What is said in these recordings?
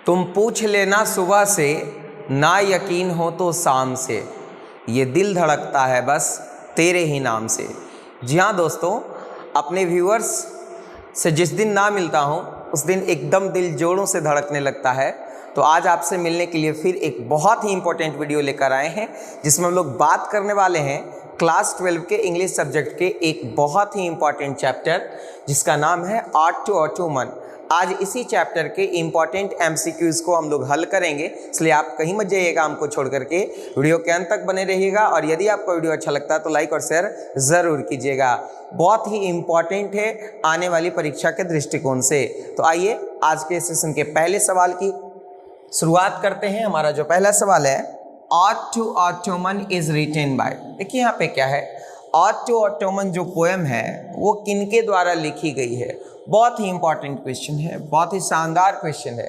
तुम पूछ लेना सुबह से, ना यकीन हो तो शाम से, ये दिल धड़कता है बस तेरे ही नाम से। जी हाँ दोस्तों, अपने व्यूअर्स से जिस दिन ना मिलता हूँ उस दिन एकदम दिल जोरों से धड़कने लगता है। तो आज आपसे मिलने के लिए फिर एक बहुत ही इम्पोर्टेंट वीडियो लेकर आए हैं, जिसमें हम लोग बात करने वाले हैं क्लास 12 के इंग्लिश सब्जेक्ट के एक बहुत ही इम्पॉर्टेंट चैप्टर, जिसका नाम है आर्ट टू ऑटोमन। आज इसी चैप्टर के इम्पॉर्टेंट एमसीक्यूज़ को हम लोग हल करेंगे, इसलिए आप कहीं मत जाइएगा हमको छोड़ करके, वीडियो के अंत तक बने रहिएगा। और यदि आपको वीडियो अच्छा लगता है तो लाइक और शेयर ज़रूर कीजिएगा, बहुत ही इम्पॉर्टेंट है आने वाली परीक्षा के दृष्टिकोण से। तो आइए आज के सेशन के पहले सवाल की शुरुआत करते हैं। हमारा जो पहला सवाल है, art to autumn is written by. देखिए यहाँ पे क्या है, आर्ट टू ऑटोमन जो पोएम है वो किनके द्वारा लिखी गई है। बहुत ही इंपॉर्टेंट क्वेश्चन है, बहुत ही शानदार क्वेश्चन है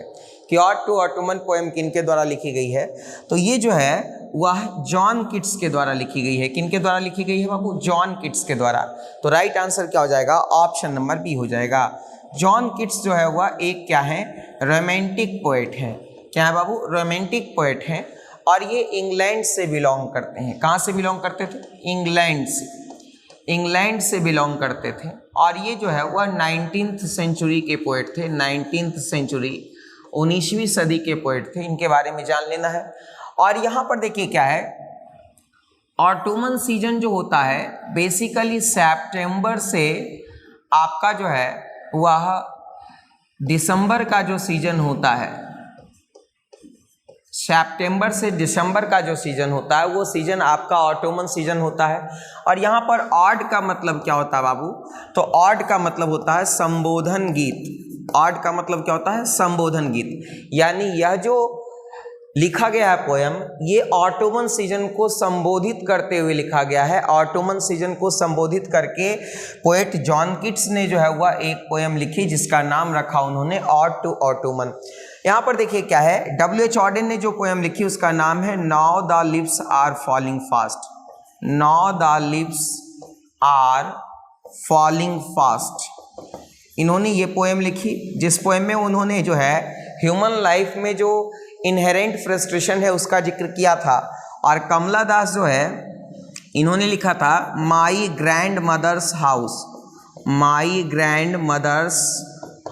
कि आर्ट टू ऑटोमन पोएम किनके द्वारा लिखी गई है। तो ये जो है वह जॉन किट्स के द्वारा लिखी गई है। किनके द्वारा लिखी गई है बाबू? जॉन किट्स के द्वारा। तो राइट आंसर क्या हो जाएगा? ऑप्शन नंबर बी हो जाएगा। जॉन किट्स जो है वह एक क्या है, रोमांटिक पोएट है। क्या है बाबू? रोमांटिक पोएट हैं और ये इंग्लैंड से बिलोंग करते हैं। कहाँ से बिलोंग करते थे? इंग्लैंड से बिलोंग करते थे। और ये जो है वह 19th सेंचुरी के पोएट थे। 19th सेंचुरी, 19वीं सदी के पोएट थे। इनके बारे में जान लेना है। और यहाँ पर देखिए क्या है, ऑटोमन सीजन जो होता है बेसिकली सितंबर से आपका जो है वह दिसंबर का जो सीजन होता है, सितंबर से दिसंबर का जो सीजन होता है वो सीजन आपका ऑटोमन सीजन होता है। और यहाँ पर ऑड का मतलब क्या होता है बाबू? तो ऑड का मतलब होता है संबोधन गीत। ऑड का मतलब क्या होता है? संबोधन गीत। यानी यह जो लिखा गया है पोएम, ये ऑटोमन सीजन को संबोधित करते हुए लिखा गया है। ऑटोमन सीजन को संबोधित करके पोएट जॉन किट्स ने जो है वह एक पोएम लिखी, जिसका नाम रखा उन्होंने आर्ट टू ऑटोमन। यहाँ पर देखिए क्या है, W.H. ऑडेन ने जो पोएम लिखी उसका नाम है now the leaves are falling fast. Now the leaves are falling fast. इन्होंने ये पोएम लिखी, जिस पोएम में उन्होंने जो है ह्यूमन लाइफ में जो इनहेरेंट फ्रस्ट्रेशन है उसका जिक्र किया था। और कमला दास जो है इन्होंने लिखा था my grandmother's house. My grandmother's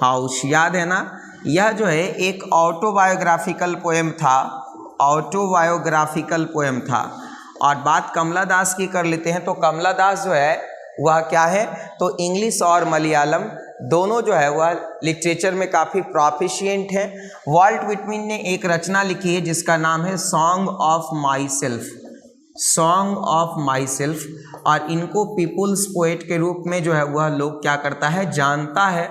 house, याद है ना? यह जो है एक ऑटोबायोग्राफिकल पोएम था। ऑटोबायोग्राफिकल पोएम था। और बात कमला दास की कर लेते हैं, तो कमला दास जो है वह क्या है, तो इंग्लिश और मलयालम दोनों जो है वह लिटरेचर में काफ़ी प्रोफिशिएंट हैं। वॉल्ट व्हिटमैन ने एक रचना लिखी है जिसका नाम है song of my self. Song of my self. और इनको पीपुल्स पोएट के रूप में जो है वह लोग क्या करता है, जानता है।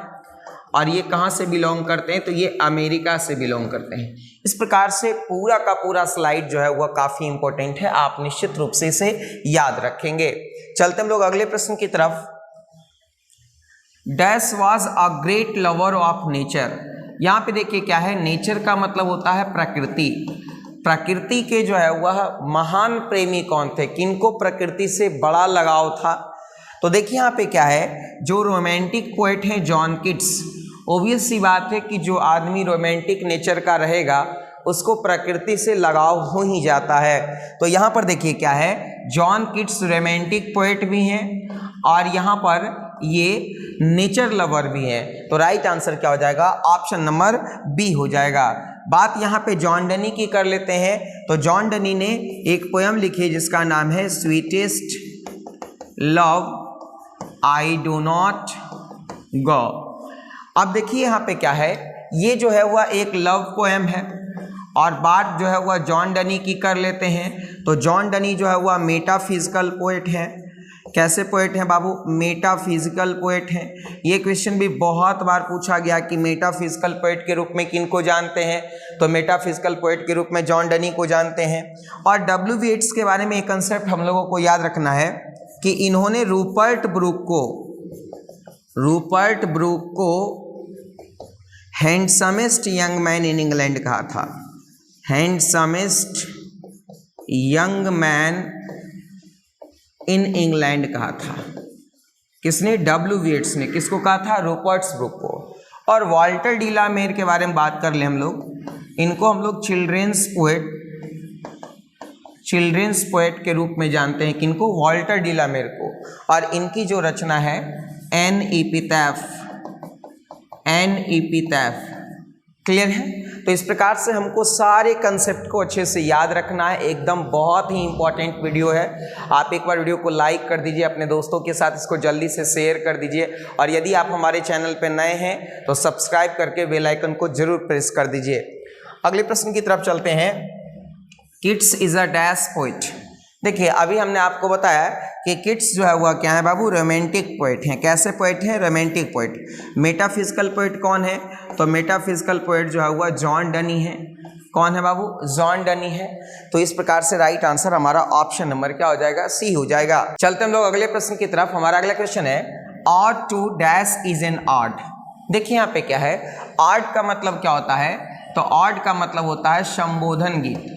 और ये कहाँ से बिलोंग करते हैं? तो ये अमेरिका से बिलोंग करते हैं। इस प्रकार से पूरा का पूरा स्लाइड जो है वह काफ़ी इंपॉर्टेंट है, आप निश्चित रूप से इसे याद रखेंगे। चलते हम लोग अगले प्रश्न की तरफ। Dash was a great lover of nature. यहाँ पे देखिए क्या है, नेचर का मतलब होता है प्रकृति। प्रकृति के जो है वह महान प्रेमी कौन थे? किनको प्रकृति से बड़ा लगाव था? तो देखिए यहाँ पे क्या है, जो रोमांटिक पोएट हैं जॉन किट्स, ऑब्वियस सी बात है कि जो आदमी रोमांटिक नेचर का रहेगा उसको प्रकृति से लगाव हो ही जाता है। तो यहाँ पर देखिए क्या है, जॉन किट्स रोमांटिक पोएट भी हैं और यहाँ पर ये नेचर लवर भी हैं। तो राइट आंसर क्या हो जाएगा? ऑप्शन नंबर बी हो जाएगा। बात यहाँ पे जॉन डनी की कर लेते हैं। तो जॉन डनी ने एक पोएम लिखी जिसका नाम है sweetest love I do not गो। अब देखिए यहाँ पे क्या है, ये जो है वह एक लव पोएम है। और बात जो है वह जॉन डनी की कर लेते हैं। तो जॉन डनी जो है वह मेटाफिजिकल पोएट हैं। कैसे पोएट हैं बाबू? मेटाफिजिकल पोएट हैं। ये क्वेश्चन भी बहुत बार पूछा गया कि मेटाफिजिकल पोएट के रूप में किनको जानते हैं? तो मेटाफिजिकल पोएट के रूप में जॉन डनी को जानते हैं। और W. येट्स के बारे में एक कंसेप्ट हम लोगों को याद रखना है कि इन्होंने रूपर्ट ब्रूक को हैंडसमेस्ट यंग मैन इन इंग्लैंड कहा था। हैंडसमेस्ट यंग मैन इन इंग्लैंड कहा था। किसने? W. येट्स ने। किसको कहा था? रूपर्ट ब्रूक को। और वाल्टर डी ला मेयर के बारे में बात कर ले हम लोग, इनको हम लोग चिल्ड्रेंस पोएट के रूप में जानते हैं, किनको, वॉल्टर डिलामेर को। और इनकी जो रचना है एन एपिटैफ, क्लियर है। तो इस प्रकार से हमको सारे कंसेप्ट को अच्छे से याद रखना है, एकदम बहुत ही इंपॉर्टेंट वीडियो है। आप एक बार वीडियो को लाइक कर दीजिए, अपने दोस्तों के साथ इसको जल्दी से शेयर कर दीजिए, और यदि आप हमारे चैनल पर नए हैं तो सब्सक्राइब करके बेल आइकन को जरूर प्रेस कर दीजिए। अगले प्रश्न की तरफ चलते हैं। Keats is a dash poet. देखिए अभी हमने आपको बताया कि किट्स जो है वह क्या है बाबू, रोमांटिक पोइट हैं। कैसे पोइट हैं? Romantic poet. मेटाफिजिकल पोइट कौन है? तो मेटाफिजिकल पोइट जो है वह जॉन डनी है। कौन है बाबू? जॉन डनी है। तो इस प्रकार से राइट आंसर हमारा ऑप्शन नंबर क्या हो जाएगा? सी हो जाएगा। चलते हम लोग अगले प्रश्न की तरफ। हमारा अगला क्वेश्चन है art to dash is an art. देखिए यहाँ पे क्या है, आर्ट का मतलब क्या होता है? तो आर्ट का मतलब होता है संबोधन गीत।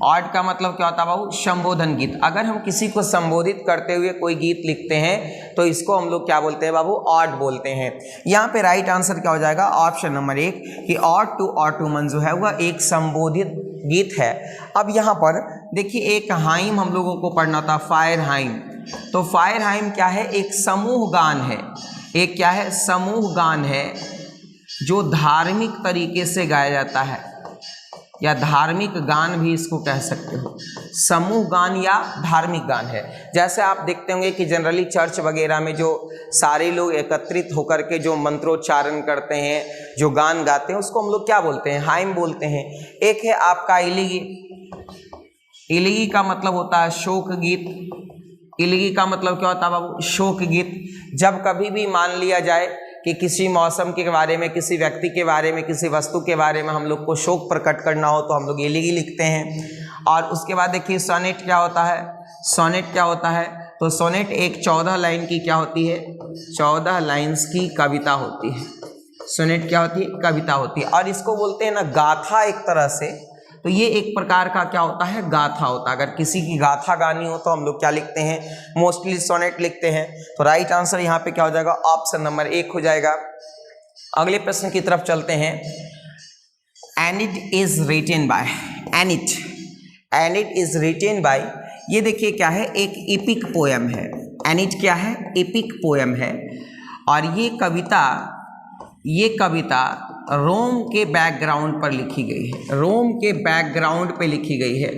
आर्ट का मतलब क्या होता है बाबू? संबोधन गीत। अगर हम किसी को संबोधित करते हुए कोई गीत लिखते हैं तो इसको हम लोग क्या बोलते हैं बाबू? आर्ट बोलते हैं। यहाँ पे राइट आंसर क्या हो जाएगा? ऑप्शन नंबर 1 कि आर्ट टू ऑटोमन जो है वह एक संबोधित गीत है। अब यहाँ पर देखिए एक हाइम हम लोगों को पढ़ना था, फायर हाइम। तो फायर हाइम क्या है? एक समूह गान है। एक क्या है? समूह गान है जो धार्मिक तरीके से गाया जाता है, या धार्मिक गान भी इसको कह सकते हो। समूह गान या धार्मिक गान है। जैसे आप देखते होंगे कि जनरली चर्च वगैरह में जो सारे लोग एकत्रित होकर के जो मंत्रोच्चारण करते हैं, जो गान गाते हैं, उसको हम लोग क्या बोलते हैं? हाइम बोलते हैं। एक है आपका इलिगी। इलिगी का मतलब होता है शोक गीत। इलिगी का मतलब क्या होता है बाबू? शोक गीत। जब कभी भी मान लिया जाए कि किसी मौसम के बारे में, किसी व्यक्ति के बारे में, किसी वस्तु के बारे में हम लोग को शोक प्रकट करना हो तो हम लोग इलिगी लिखते हैं। और उसके बाद देखिए सोनेट क्या होता है? सोनेट क्या होता है? तो सोनेट एक 14 लाइन की क्या होती है? 14 लाइन्स की कविता होती है। सोनेट क्या होती है? कविता होती है। और इसको बोलते हैं ना गाथा एक तरह से। तो ये एक प्रकार का क्या होता है? गाथा होता है। अगर किसी की गाथा गानी हो तो हम लोग क्या लिखते हैं? मोस्टली सोनेट लिखते हैं। तो राइट आंसर यहाँ पे क्या हो जाएगा? ऑप्शन नंबर 1 हो जाएगा। अगले प्रश्न की तरफ चलते हैं। Unit is written bye. Unit is written by, ये देखिए क्या है? एक एपिक पोएम है। एनिट क्या है? एपिक पोएम है। और ये कविता रोम के बैकग्राउंड पर लिखी गई है। रोम के बैकग्राउंड पे लिखी गई है।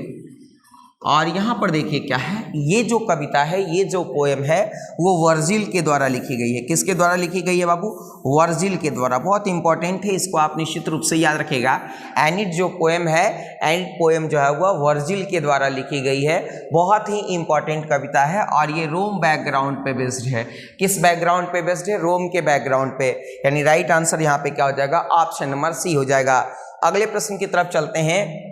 और यहाँ पर देखिए क्या है, ये जो कविता है, ये जो पोएम है वो वर्जिल के द्वारा लिखी गई है। किसके द्वारा लिखी गई है बाबू? वर्जिल के द्वारा। बहुत इंपॉर्टेंट है, इसको आप निश्चित रूप से याद रखिएगा। एनिट जो पोएम है, एनिट पोएम जो है वह वर्जिल के द्वारा लिखी गई है। बहुत ही इंपॉर्टेंट कविता है और ये रोम बैकग्राउंड पे बेस्ड है। किस बैकग्राउंड पे बेस्ड है? रोम के बैकग्राउंड पे। यानी राइट आंसर यहाँ पे क्या हो जाएगा? ऑप्शन नंबर सी हो जाएगा। अगले प्रश्न की तरफ चलते हैं।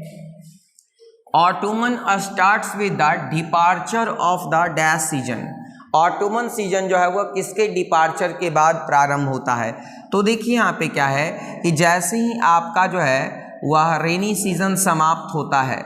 Ottoman starts with the departure of the dash season. Ottoman season जो है वह किसके डिपार्चर के बाद प्रारंभ होता है? तो देखिए यहाँ पे क्या है कि जैसे ही आपका जो है वह रेनी सीजन समाप्त होता है,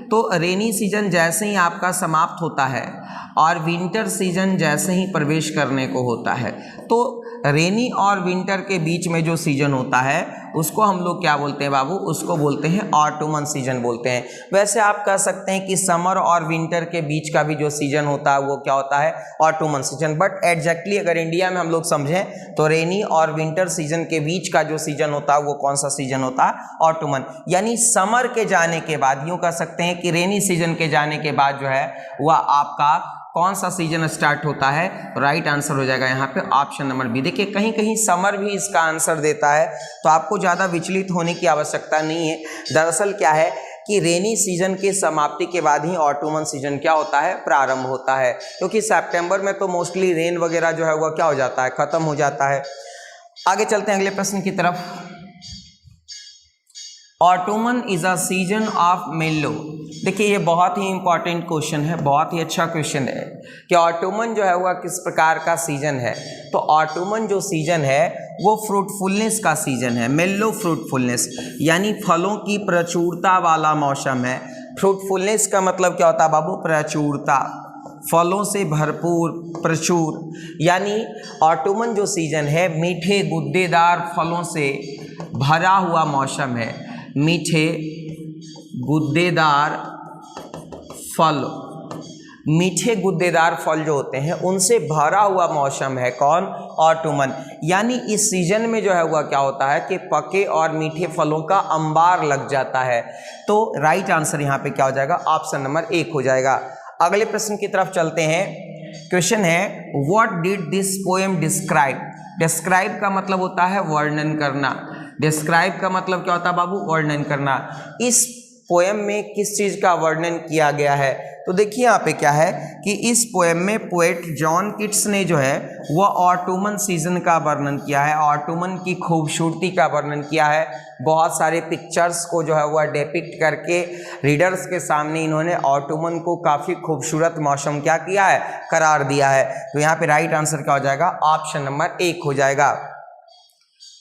तो रेनी सीजन जैसे ही आपका समाप्त होता है और विंटर सीजन जैसे ही प्रवेश करने को होता है, तो रेनी और विंटर के बीच में जो सीजन होता है उसको हम लोग क्या बोलते हैं बाबू? उसको बोलते हैं ऑटोमन सीजन बोलते हैं। वैसे आप कह सकते हैं कि समर और विंटर के बीच का भी जो सीजन होता है वो क्या होता है? Ottoman season. बट एग्जैक्टली अगर इंडिया में हम लोग समझें तो रेनी और विंटर सीजन के बीच का जो सीजन होता है वो कौन सा सीजन होता है? ऑटोमन। यानी समर के जाने के बाद, यूँ कह सकते हैं कि रेनी सीजन के जाने के बाद जो है वह आपका कौन सा सीजन स्टार्ट होता है? राइट आंसर हो जाएगा यहाँ पे ऑप्शन नंबर बी। देखिए कहीं कहीं समर भी इसका आंसर देता है, तो आपको ज़्यादा विचलित होने की आवश्यकता नहीं है। दरअसल क्या है कि रेनी सीजन की समाप्ति के बाद ही ऑटोमन सीजन क्या होता है? प्रारंभ होता है। क्योंकि सितंबर में तो मोस्टली रेन वगैरह जो है वह क्या हो जाता है? खत्म हो जाता है। आगे चलते हैं अगले प्रश्न की तरफ। Ottoman is a season of मेलो। देखिए ये बहुत ही इंपॉर्टेंट क्वेश्चन है, बहुत ही अच्छा क्वेश्चन है कि ऑटोमन जो है वह किस प्रकार का सीजन है। तो ऑटोमन जो सीजन है वो फ्रूटफुलनेस का सीजन है। मेलो फ्रूटफुलनेस यानी फलों की प्रचुरता वाला मौसम है। फ्रूटफुलनेस का मतलब क्या होता है बाबू? प्रचुरता, फलों से भरपूर, प्रचुर। यानी ऑटोमन जो सीजन है मीठे गुद्देदार फलों से भरा हुआ मौसम है। मीठे गुद्देदार फल, मीठे गुद्देदार फल जो होते हैं उनसे भरा हुआ मौसम है कौन? ऑटमन। यानी इस सीजन में जो है वह क्या होता है कि पके और मीठे फलों का अंबार लग जाता है। तो राइट आंसर यहाँ पे क्या हो जाएगा? ऑप्शन नंबर 1 हो जाएगा। अगले प्रश्न की तरफ चलते हैं। क्वेश्चन है what did this poem describe? Describe का मतलब होता है वर्णन करना। डिस्क्राइब का मतलब क्या होता है बाबू? वर्णन करना। इस पोएम में किस चीज़ का वर्णन किया गया है? तो देखिए यहाँ पे क्या है कि इस पोएम में पोएट जॉन कीट्स ने जो है वह ऑटमन सीजन का वर्णन किया है, ऑटमन की खूबसूरती का वर्णन किया है। बहुत सारे पिक्चर्स को जो है वह डिपिक्ट करके रीडर्स के सामने इन्होंने ऑटमन को काफ़ी खूबसूरत मौसम क्या किया है? करार दिया है। तो यहाँ पे राइट आंसर क्या हो जाएगा? ऑप्शन नंबर 1 हो जाएगा।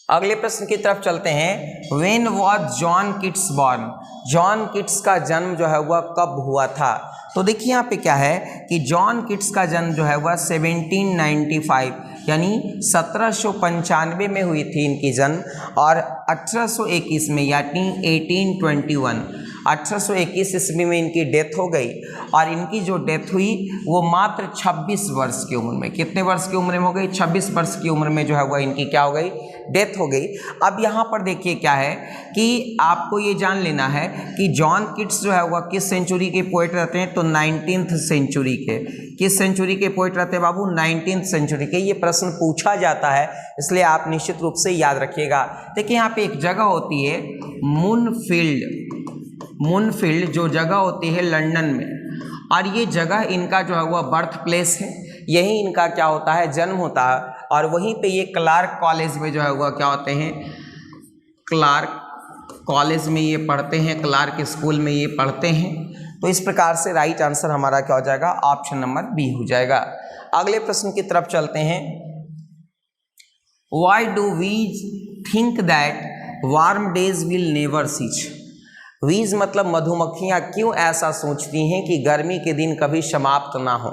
अगले प्रश्न की तरफ चलते हैं। When was John Keats born? John Keats का जन्म जो है वह कब हुआ था? तो देखिए यहाँ पे क्या है कि जॉन कीट्स का जन्म जो है वह 1795 यानी 1795 में हुई थी इनकी जन्म, और 1821 में यानी 1821 ईस्वी में इनकी डेथ हो गई। और इनकी जो डेथ हुई वो मात्र 26 वर्ष की उम्र में, कितने वर्ष की उम्र में हो गई? 26 वर्ष की उम्र में जो है वह इनकी क्या हो गई? डेथ हो गई। अब यहाँ पर देखिए क्या है कि आपको ये जान लेना है कि जॉन कीट्स जो है वह किस सेंचुरी के पोएट रहते हैं? तो 19th सेंचुरी के। किस सेंचुरी के पोएट रहते हैं बाबू? 19th सेंचुरी के। ये प्रश्न पूछा जाता है, इसलिए आप निश्चित रूप से याद रखिएगा। देखिए यहाँ पे एक जगह होती है मूनफील्ड जो जगह होती है लंदन में, और ये जगह इनका जो है वह बर्थ प्लेस है, यही इनका क्या होता है? जन्म होता है। और वहीं पे ये क्लार्क कॉलेज में जो है वह क्या होते हैं? क्लार्क कॉलेज में ये पढ़ते हैं, क्लार्क स्कूल में ये पढ़ते हैं। तो इस प्रकार से राइट आंसर हमारा क्या हो जाएगा? ऑप्शन नंबर बी हो जाएगा। अगले प्रश्न की तरफ चलते हैं। Why do we think that warm days will never cease? वीज मतलब मधुमक्खियाँ क्यों ऐसा सोचती हैं कि गर्मी के दिन कभी समाप्त ना हो?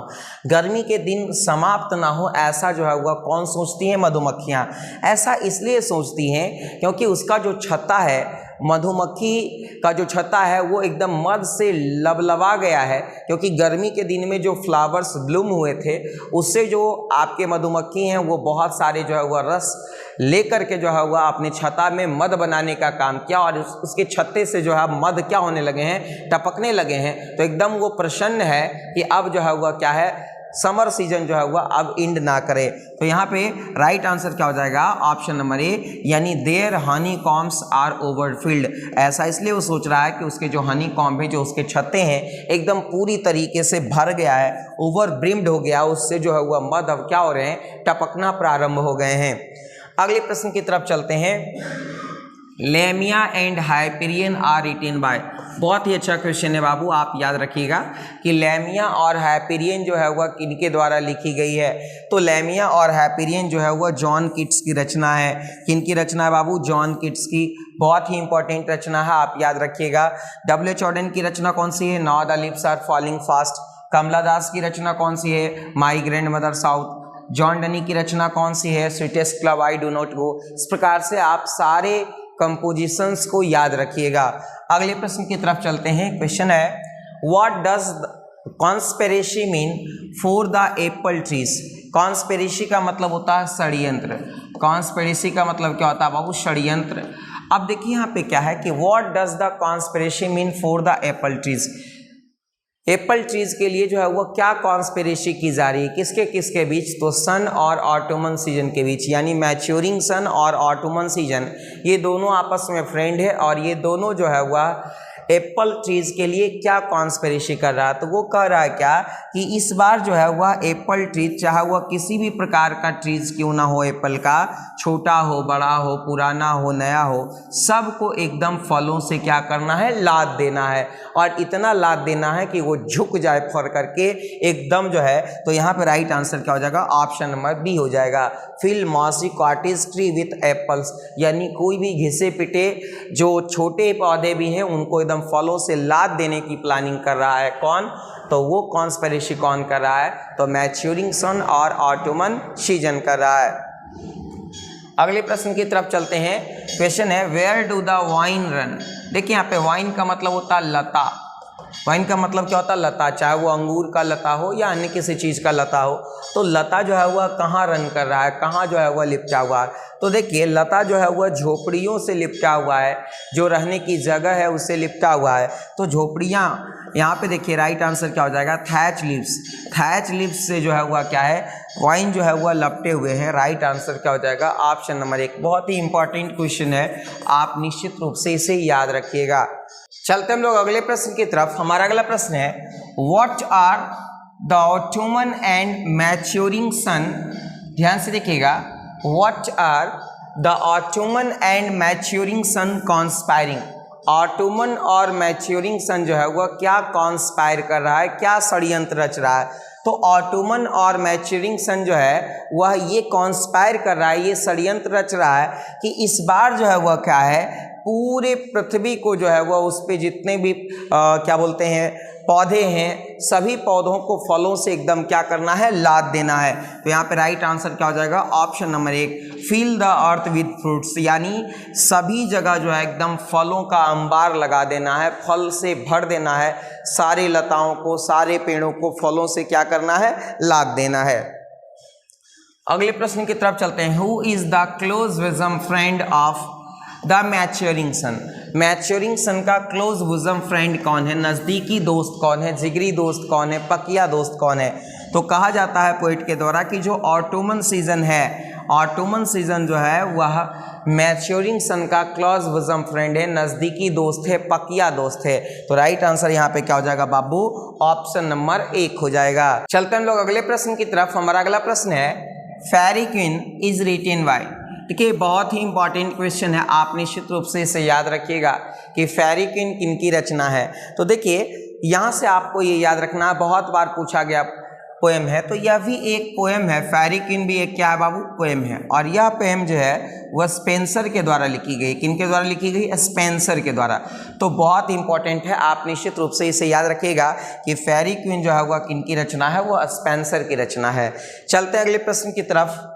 गर्मी के दिन समाप्त ना हो ऐसा जो है वह कौन सोचती हैं? मधुमक्खियाँ। ऐसा इसलिए सोचती हैं क्योंकि उसका जो छत्ता है, मधुमक्खी का जो छत्ता है वो एकदम मध से लबलबा गया है, क्योंकि गर्मी के दिन में जो फ्लावर्स ब्लूम हुए थे उससे जो आपके मधुमक्खी हैं वो बहुत सारे जो है वह रस लेकर के जो है वह अपने छत्ता में मध बनाने का काम किया, और उसके छत्ते से जो है मध क्या होने लगे हैं? टपकने लगे हैं। तो एकदम वो प्रसन्न है कि अब जो है वह क्या है? समर सीजन जो है वह अब एंड ना करे। तो यहाँ पे राइट आंसर क्या हो जाएगा? ऑप्शन नंबर ए, यानी their honeycombs are overfilled. ऐसा इसलिए वो सोच रहा है कि उसके जो हनी कॉम्ब है, जो उसके छत्ते हैं, एकदम पूरी तरीके से भर गया है, ओवर ब्रिम्ड हो गया, उससे जो है वह मध अब क्या हो रहे हैं? टपकना प्रारंभ हो गए हैं। अगले प्रश्न की तरफ चलते हैं। Lamia and Hyperion are written by. बहुत ही अच्छा क्वेश्चन है बाबू, आप याद रखिएगा कि लेमिया और हाइपेरियन जो है वह किनके द्वारा लिखी गई है? तो लेमिया और हाइपेरियन जो है वह जॉन कीट्स की रचना है। किनकी रचना है बाबू? जॉन कीट्स की। बहुत ही इंपॉर्टेंट रचना है, आप याद रखिएगा। W.H. ऑडेन की रचना कौन सी है? Now the leaves are falling fast. Kamala Das की रचना कौन सी है? My grandmother south. John Donne की रचना कौन सी है? Sweetest club I do not go. इस प्रकार से आप सारे कंपोजिशंस को याद रखिएगा। अगले प्रश्न की तरफ चलते हैं। क्वेश्चन है what does conspiracy mean for the Apple trees? Conspiracy का मतलब होता है षड्यंत्र। कॉन्स्पिरेसी का मतलब क्या होता है बाबू? षड्यंत्र। अब देखिए यहाँ पे क्या है कि what does the conspiracy mean for the Apple trees? Apple trees के लिए जो है वो क्या कॉन्स्पिरेसी की जा रही है? किसके किसके बीच? तो सन और ऑटमन सीजन के बीच, यानी मैच्योरिंग सन और ऑटमन सीजन, ये दोनों आपस में फ्रेंड है, और ये दोनों जो है वह एप्पल ट्रीज के लिए क्या कॉन्स्पिरेसी कर रहा है? तो वो कह रहा है क्या कि इस बार जो है वह एप्पल ट्रीज, चाहे वह किसी भी प्रकार का ट्रीज क्यों ना हो, एप्पल का, छोटा हो, बड़ा हो, पुराना हो, नया हो, सबको एकदम फलों से क्या करना है? लाद देना है, और इतना लाद देना है कि वो झुक जाए फर करके एकदम जो है। तो यहाँ पे राइट आंसर क्या हो जाएगा? ऑप्शन नंबर बी हो जाएगा। Fill mossy cottage tree with apples, यानी कोई भी घिसे पिटे जो छोटे पौधे भी हैं उनको एकदम फलों से लाद देने की प्लानिंग कर रहा है। कौन? तो वो कॉन्स्पिरेसी कौन कर रहा है? तो मैच्योरिंग सन और ऑटमन सीजन कर रहा है। अगले प्रश्न की तरफ चलते हैं। क्वेश्चन है where do the vine run. देखिए यहाँ पे वाइन का मतलब होता है लता। वाइन का मतलब क्या होता है? लता, चाहे वो अंगूर का लता हो या अन्य किसी चीज़ का लता हो। तो लता जो है वह कहाँ रन कर रहा है, कहाँ जो है वह लिपटा हुआ है? तो देखिए लता जो है वह झोपड़ियों से लिपटा हुआ है, जो रहने की जगह है उससे लिपटा हुआ है। तो झोपड़ियाँ, यहाँ पे देखिए राइट आंसर क्या हो जाएगा? Thatch leaves. थैच लीव्स से जो है वह क्या है, वाइन जो है वह लपटे हुए हैं। राइट आंसर क्या हो जाएगा? Option number 1। बहुत ही इंपॉर्टेंट क्वेश्चन है, आप निश्चित रूप से इसे याद रखिएगा। चलते हम लोग अगले प्रश्न की तरफ। हमारा अगला प्रश्न है what are the autumn and maturing sun. ध्यान से देखिएगा, what are the autumn and maturing sun conspiring. Autumn और मैच्योरिंग सन जो है वह क्या कॉन्स्पायर कर रहा है, क्या षड्यंत्र रच रहा है? तो ऑटोमन और मैच्योरिंग सन जो है वह ये कॉन्स्पायर कर रहा है, ये षड्यंत्र रच रहा है कि इस बार जो है वह क्या है, पूरे पृथ्वी को जो है वह उस पे जितने भी क्या बोलते हैं पौधे हैं, सभी पौधों को फलों से एकदम क्या करना है, लाद देना है। तो यहाँ पे राइट आंसर क्या हो जाएगा? Option number 1, fill the earth with fruits. यानी सभी जगह जो है एकदम फलों का अंबार लगा देना है, फल से भर देना है, सारे लताओं को, सारे पेड़ों को फलों से क्या करना है, लाद देना है। अगले प्रश्न की तरफ चलते हैं। Who is the close bosom friend of the maturing sun. Maturing sun का क्लोज विजम फ्रेंड कौन है, नज़दीकी दोस्त कौन है, जिगरी दोस्त कौन है, पकिया दोस्त कौन है? तो कहा जाता है पोइट के द्वारा कि जो ऑटोमन सीजन है, ऑटोमन सीजन जो है वह मैच्योरिंग सन का क्लोज विजम फ्रेंड है, नज़दीकी दोस्त है, पकिया दोस्त है। तो राइट आंसर यहाँ पे क्या हो जाएगा बाबू? ऑप्शन नंबर 1 हो जाएगा। चलते हैं हम लोग अगले प्रश्न की तरफ। हमारा अगला प्रश्न है फेरी क्वीन इज रिटेन बाय। देखिए बहुत ही इंपॉर्टेंट क्वेश्चन है, आप निश्चित रूप से इसे याद रखिएगा कि फेरी क्वीन किनकी रचना है। तो देखिए यहाँ से आपको ये याद रखना, बहुत बार पूछा गया पोएम है, तो यह भी एक पोएम है। फेरी क्वीन भी एक क्या है बाबू? पोएम है। और यह पोएम जो है वह स्पेंसर के द्वारा लिखी गई। किनके द्वारा लिखी गई? स्पेंसर के द्वारा। तो बहुत इंपॉर्टेंट है, आप निश्चित रूप से इसे याद रखिएगा कि फेरी क्वीन जो है वह किनकी रचना है, वह स्पेंसर की रचना है। चलते हैं अगले प्रश्न की तरफ।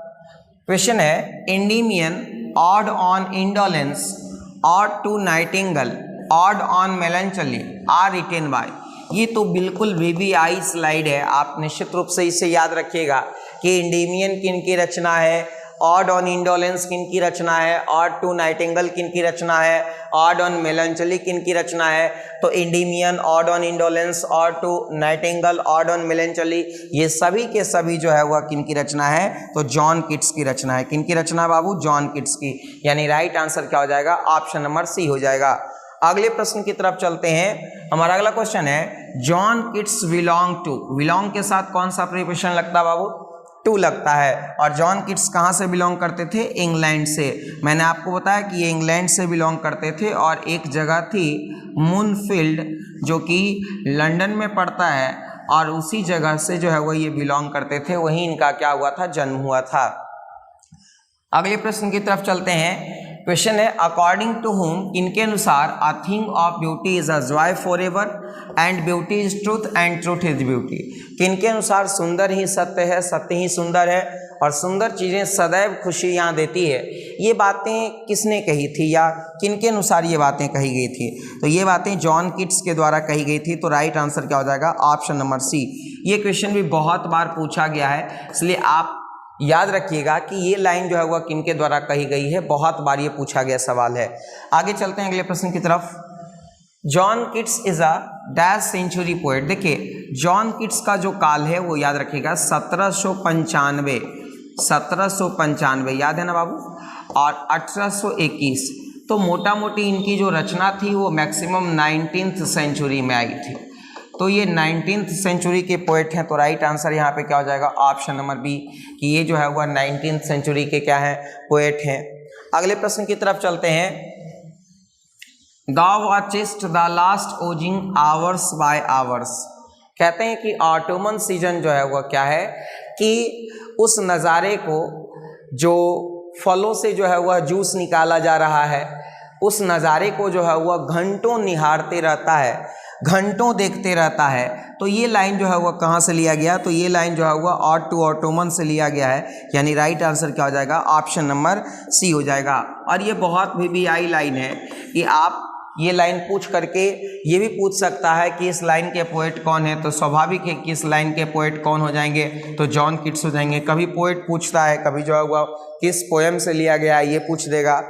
क्वेश्चन है Endymion ode on indolence ode to nightingale ode on melancholy are written by. ये तो बिल्कुल VVI स्लाइड है, आप निश्चित रूप से इसे याद रखिएगा कि एंडीमियन किनकी रचना है, ऑड ऑन इंडोलेंस किनकी रचना है, ऑड टू नाइटिंगेल किनकी रचना है, ऑड ऑन मेलंचली किनकी रचना है। तो Endymion, ode on indolence, ode to nightingale, ode on melancholy, ये सभी के सभी जो है वह किनकी रचना है? तो जॉन कीट्स की रचना है। किनकी रचना बाबू? जॉन कीट्स की। यानी राइट आंसर क्या हो जाएगा? ऑप्शन नंबर C हो जाएगा। अगले प्रश्न की तरफ चलते हैं। हमारा अगला क्वेश्चन है John Keats belong to. Belong के साथ कौन सा प्रीपोजिशन लगता है बाबू? टू लगता है। और जॉन कीट्स कहाँ से बिलोंग करते थे? इंग्लैंड से। मैंने आपको बताया कि ये इंग्लैंड से बिलोंग करते थे और एक जगह थी मूनफील्ड जो कि लंदन में पड़ता है, और उसी जगह से जो है वो ये बिलोंग करते थे, वहीं इनका क्या हुआ था? जन्म हुआ था। अगले प्रश्न की तरफ चलते हैं। क्वेश्चन है अकॉर्डिंग टू हुम, इनके अनुसार a thing of beauty is a joy for ever and beauty is truth and truth is beauty. किनके अनुसार सुंदर ही सत्य है, सत्य ही सुंदर है, और सुंदर चीज़ें सदैव खुशियाँ देती है। ये बातें किसने कही थी या किनके अनुसार ये बातें कही गई थी? तो ये बातें जॉन कीट्स के द्वारा कही गई थी। तो राइट आंसर क्या हो जाएगा? Option number C। ये क्वेश्चन भी बहुत बार पूछा गया है, इसलिए आप याद रखिएगा कि ये लाइन जो है वह किनके द्वारा कही गई है, बहुत बार ये पूछा गया सवाल है। आगे चलते हैं अगले प्रश्न की तरफ। John Keats is a dash century poet. देखिए जॉन कीट्स का जो काल है वो याद रखिएगा 1795 याद है ना बाबू, और 1821। तो मोटा मोटी इनकी जो रचना थी वो मैक्सिमम 19th सेंचुरी में आई थी। तो ये 19th सेंचुरी के पोएट हैं। तो राइट आंसर यहाँ पे क्या हो जाएगा? ऑप्शन नंबर B कि ये जो है वह 19th सेंचुरी के क्या है? पोएट हैं। अगले प्रश्न की तरफ चलते हैं। Thou watchest the last oozing hours by hours। कहते हैं कि ऑटोमन सीजन जो है वह क्या है कि उस नज़ारे को, जो फलों से जो है वह जूस निकाला जा रहा है, उस नज़ारे को जो है वह घंटों निहारते रहता है। घंटों देखते रहता है। तो ये लाइन जो है वह कहाँ से लिया गया, तो ये लाइन जो है वह ऑट टू ऑटोमन से लिया गया है, यानी राइट आंसर क्या हो जाएगा, ऑप्शन नंबर सी हो जाएगा। और ये बहुत VVI लाइन है कि आप ये लाइन पूछ करके ये भी पूछ सकता है कि इस लाइन के पोएट कौन है, तो स्वाभाविक है कि इस लाइन के पोएट कौन हो जाएंगे, तो जॉन किट्स हो जाएंगे। कभी पोएट पूछता है, कभी जो है वह किस पोएम से लिया गया है ये पूछ देगा।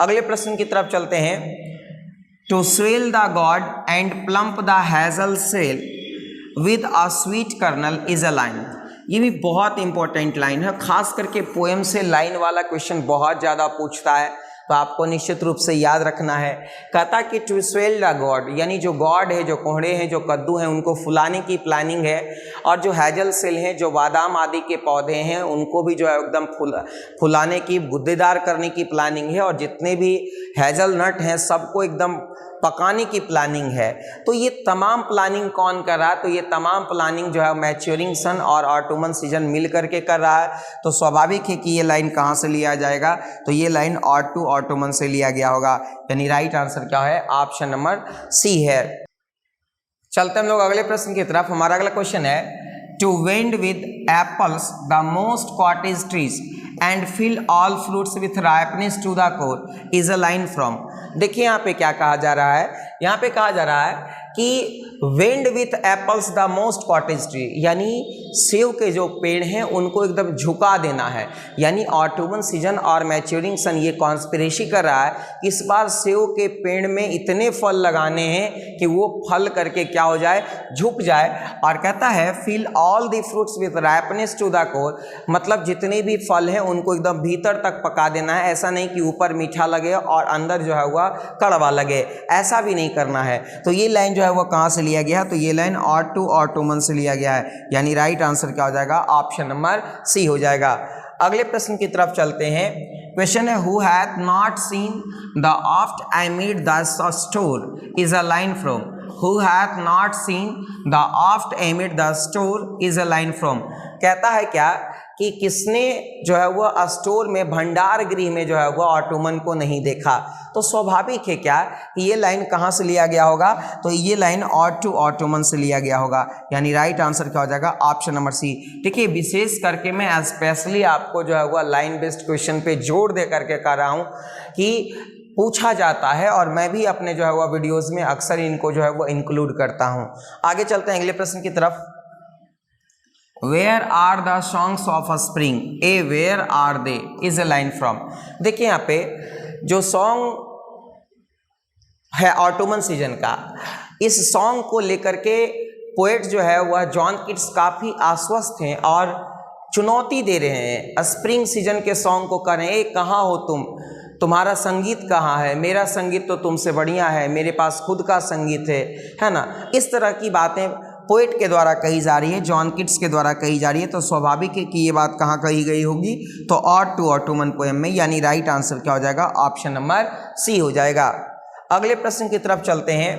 अगले प्रश्न की तरफ चलते हैं। To swell the gourd and plump the hazel shells with a sweet kernel is a line. ये भी बहुत इंपॉर्टेंट लाइन है, खास करके पोएम से लाइन वाला क्वेश्चन बहुत ज़्यादा पूछता है, तो आपको निश्चित रूप से याद रखना है। कहता कि टू स्वेल द गॉड, यानी जो गॉड है, जो कोहड़े हैं, जो कद्दू हैं, उनको फुलाने की प्लानिंग है, और जो हैजल सेल हैं, जो बादाम आदि के पौधे हैं, उनको भी जो है एकदम फुलाने की, गुद्देदार करने की प्लानिंग है, और जितने भी हैजल नट हैं सबको एकदम पकाने की प्लानिंग है। तो ये तमाम प्लानिंग कौन कर रहा है, तो ये तमाम प्लानिंग जो है मैच्योरिंग सन और ऑटोमन सीजन मिल करके कर रहा है। तो स्वाभाविक है कि ये लाइन कहाँ से लिया जाएगा, तो ये लाइन ऑट टू ऑटोमन से लिया गया होगा, यानी राइट आंसर क्या है, ऑप्शन नंबर सी है। चलते हम लोग अगले प्रश्न की तरफ। हमारा अगला क्वेश्चन है, to bend with apples the most cottage trees and fill all fruits with ripeness to the core is a line from. देखिए यहाँ पे क्या कहा जा रहा है, यहाँ पे कहा जा रहा है कि bend with apples the most cottage tree, यानी सेव के जो पेड़ हैं उनको एकदम झुका देना है। यानी ऑटोमन सीजन और मैच्योरिंग सन ये कॉन्स्पिरेसी कर रहा है कि इस बार सेव के पेड़ में इतने फल लगाने हैं कि वो फल करके क्या हो जाए, झुक जाए। और कहता है fill all the fruits with ripeness to the core, मतलब जितने भी फल हैं उनको एकदम भीतर तक पका देना है। ऐसा नहीं कि ऊपर मीठा लगे और अंदर जो है वह कड़वा लगे, ऐसा भी नहीं करना है। तो ये लाइन जो है वो कहाँ से लिया गया, तो ये लाइन ऑट टू ऑटोमन से लिया गया है, यानी राइट आंसर क्या हो जाएगा, ऑप्शन नंबर सी हो जाएगा। अगले प्रश्न की तरफ चलते हैं। क्वेश्चन है, who hath not seen the oft I made the store is a line from. Who hath not seen the oft I made the store is a line from. कहता है क्या कि किसने जो है वह स्टोर में, भंडार गृह में जो है वह ऑटोमन को नहीं देखा। तो स्वाभाविक है क्या कि ये लाइन कहाँ से लिया गया होगा, तो ये लाइन ऑट टू ऑटोमन से लिया गया होगा, यानी राइट आंसर क्या हो जाएगा, ऑप्शन नंबर सी। देखिए विशेष करके मैं स्पेशली आपको जो है वह लाइन बेस्ड क्वेश्चन पे जोर दे करके कर रहा हूँ कि पूछा जाता है, और मैं भी अपने जो है वह वीडियोज़ में अक्सर इनको जो है वह इंक्लूड करता हूँ। आगे चलते हैं अगले प्रश्न की तरफ। Where are the songs of a spring? A where are they is a line from। देखिए यहाँ पे जो सॉन्ग है ऑटोमन सीजन का, इस सॉन्ग को लेकर के पोएट जो है वह जॉन किट्स काफ़ी आश्वस्त हैं और चुनौती दे रहे हैं। स्प्रिंग सीजन के सॉन्ग को कह रहे हैं, कहाँ हो तुम, तुम्हारा संगीत कहाँ है, मेरा संगीत तो तुमसे बढ़िया है, मेरे पास खुद का संगीत है ना। इस तरह की बातें पोएट के द्वारा कही जा रही है, जॉन किट्स के द्वारा कही जा रही है। तो स्वाभाविक है कि ये बात कहाँ कही गई होगी, तो ऑट टू ऑटोमन पोएम में, यानी राइट आंसर क्या हो जाएगा, ऑप्शन नंबर सी हो जाएगा। अगले प्रश्न की तरफ चलते हैं।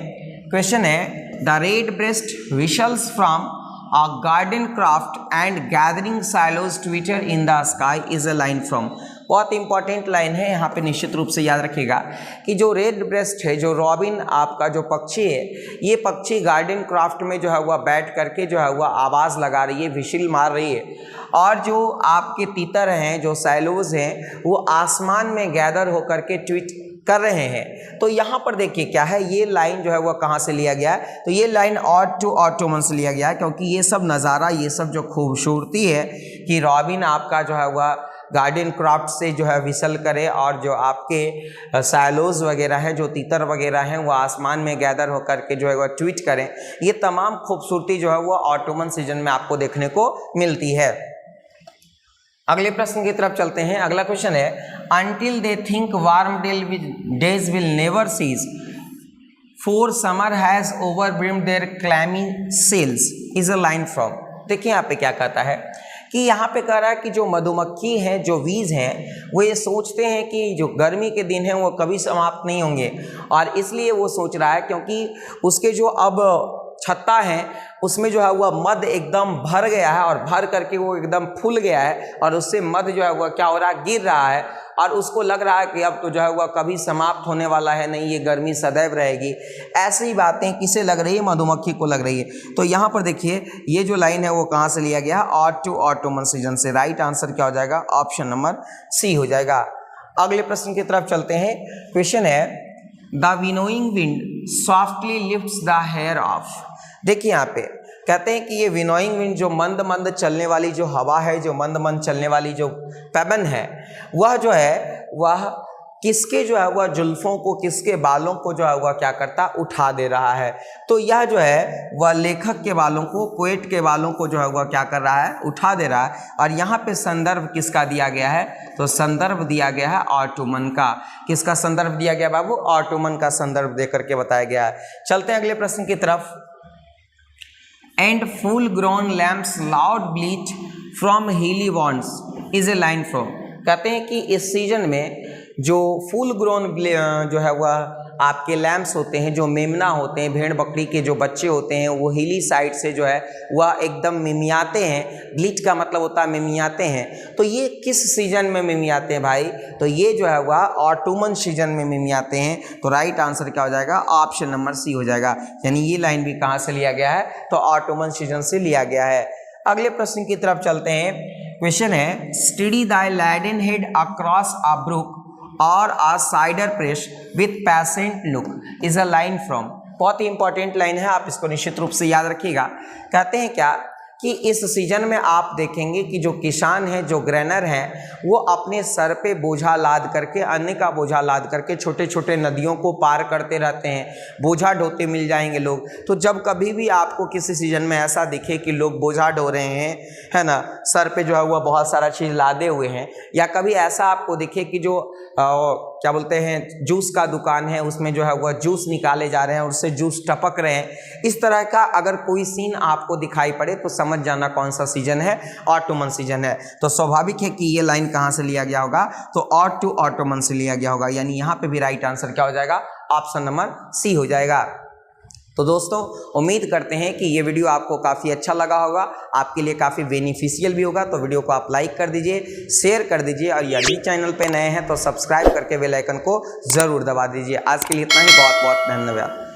क्वेश्चन है, the red breast whistles from a garden croft and gathering swallows twitter in the sky is a line from. बहुत इंपॉर्टेंट लाइन है, यहाँ पे निश्चित रूप से याद रखिएगा कि जो रेड ब्रेस्ट है, जो रॉबिन आपका जो पक्षी है, ये पक्षी गार्डन क्राफ्ट में जो है वह बैठ करके जो है वह आवाज़ लगा रही है, विशिल मार रही है। और जो आपके तीतर हैं, जो सैलोज हैं, वो आसमान में गैदर होकर के ट्वीट कर रहे हैं। तो यहाँ पर देखिए क्या है, ये लाइन जो है वह कहाँ से लिया गया है, तो ये लाइन ऑट टू ऑटोमन से लिया गया है, क्योंकि ये सब नज़ारा, ये सब जो खूबसूरती है कि रॉबिन आपका जो है वह गार्डन क्राफ्ट से जो है विसल करे, और जो आपके सैलोज वगैरह हैं, जो तीतर वगैरह हैं, वो आसमान में गैदर होकर के जो है वह ट्वीट करें। ये तमाम खूबसूरती जो है वो ऑटोमन सीजन में आपको देखने को मिलती है। अगले प्रश्न की तरफ चलते हैं। अगला क्वेश्चन है, until they think warm days will never cease for summer has overbrimmed their clammy cells is a line from. देखिए यहाँ पे क्या कहता है कि यहाँ पे कह रहा है कि जो मधुमक्खी हैं, जो बीज हैं, वो ये सोचते हैं कि जो गर्मी के दिन हैं वो कभी समाप्त नहीं होंगे, और इसलिए वो सोच रहा है क्योंकि उसके जो अब छत्ता है उसमें जो है वह मध एकदम भर गया है, और भर करके वो एकदम फूल गया है, और उससे मध जो है वह क्या हो रहा है, गिर रहा है, और उसको लग रहा है कि अब तो जो है वह कभी समाप्त होने वाला है नहीं, ये गर्मी सदैव रहेगी। ऐसी बातें किसे लग रही है? मधुमक्खी को लग रही है। तो यहाँ पर देखिए ये जो लाइन है वो कहाँ से लिया गया है? ऑट टू ऑटोमन सीजन से। राइट आंसर क्या हो जाएगा? ऑप्शन नंबर सी हो जाएगा। अगले प्रश्न की तरफ चलते हैं। क्वेश्चन है the winnowing wind softly lifts the hair of. देखिए यहाँ पे कहते हैं कि ये विनोइंग विंड जो मंद मंद चलने वाली जो हवा है, जो मंद मंद चलने वाली जो पवन है, वह जो है वह किसके जो है वह जुल्फों को, किसके बालों को जो है वह क्या करता? उठा दे रहा है। तो यह जो है वह लेखक के बालों को, पोएट के बालों को जो है वह क्या कर रहा है? उठा दे रहा है। और यहाँ पे संदर्भ किसका दिया गया है? तो संदर्भ दिया गया है ऑटोमन का। किसका संदर्भ दिया गया बाबू? ऑटोमन का संदर्भ दे करके बताया गया है। चलते हैं अगले प्रश्न की तरफ। And full grown lambs loud bleat from hilly wands is a line from. कहते हैं कि इस सीजन में जो फुल ग्रोन जो है वह आपके लैम्प्स होते हैं, जो मेमना होते हैं, भेड़ बकरी के जो बच्चे होते हैं, वो हिली साइड से जो है वह एकदम मिमियाते हैं। ब्लीच का मतलब होता है मिमियाते हैं। तो ये किस सीजन में मिमियाते हैं भाई? तो ये जो है वह ऑटोमन सीजन में मिमियाते हैं। तो राइट आंसर क्या हो जाएगा? ऑप्शन नंबर सी हो जाएगा। यानी ये लाइन भी कहाँ से लिया गया है? तो ऑटोमन सीजन से लिया गया है। अगले प्रश्न की तरफ चलते हैं। क्वेश्चन है steady thy laden head across a brook or a cider press with patient look is a line from. बहुत ही इंपॉर्टेंट लाइन है, आप इसको निश्चित रूप से याद रखिएगा। कहते हैं क्या कि इस सीजन में आप देखेंगे कि जो किसान हैं, जो ग्रेनर हैं, वो अपने सर पे बोझा लाद करके, अन्न का बोझा लाद करके छोटे छोटे नदियों को पार करते रहते हैं। बोझा ढोते मिल जाएंगे लोग। तो जब कभी भी आपको किसी सीजन में ऐसा दिखे कि लोग बोझा ढो रहे हैं, है ना, सर पे जो है वो बहुत सारा चीज़ लादे हुए हैं, या कभी ऐसा आपको दिखे कि जो क्या बोलते हैं जूस का दुकान है, उसमें जो है वह जूस निकाले जा रहे हैं और उससे जूस टपक रहे हैं, इस तरह का अगर कोई सीन आपको दिखाई पड़े तो समझ जाना कौन सा सीजन है? ऑटोमन सीजन है। तो स्वाभाविक है कि ये लाइन कहाँ से लिया गया होगा? तो ऑट टू ऑटोमन से लिया गया होगा। यानी यहाँ पे भी राइट आंसर क्या हो जाएगा? ऑप्शन नंबर सी हो जाएगा। तो दोस्तों उम्मीद करते हैं कि ये वीडियो आपको काफ़ी अच्छा लगा होगा, आपके लिए काफ़ी बेनिफिशियल भी होगा। तो वीडियो को आप लाइक कर दीजिए, शेयर कर दीजिए, और यदि चैनल पे नए हैं तो सब्सक्राइब करके बेल आइकन को ज़रूर दबा दीजिए। आज के लिए इतना ही। बहुत बहुत धन्यवाद।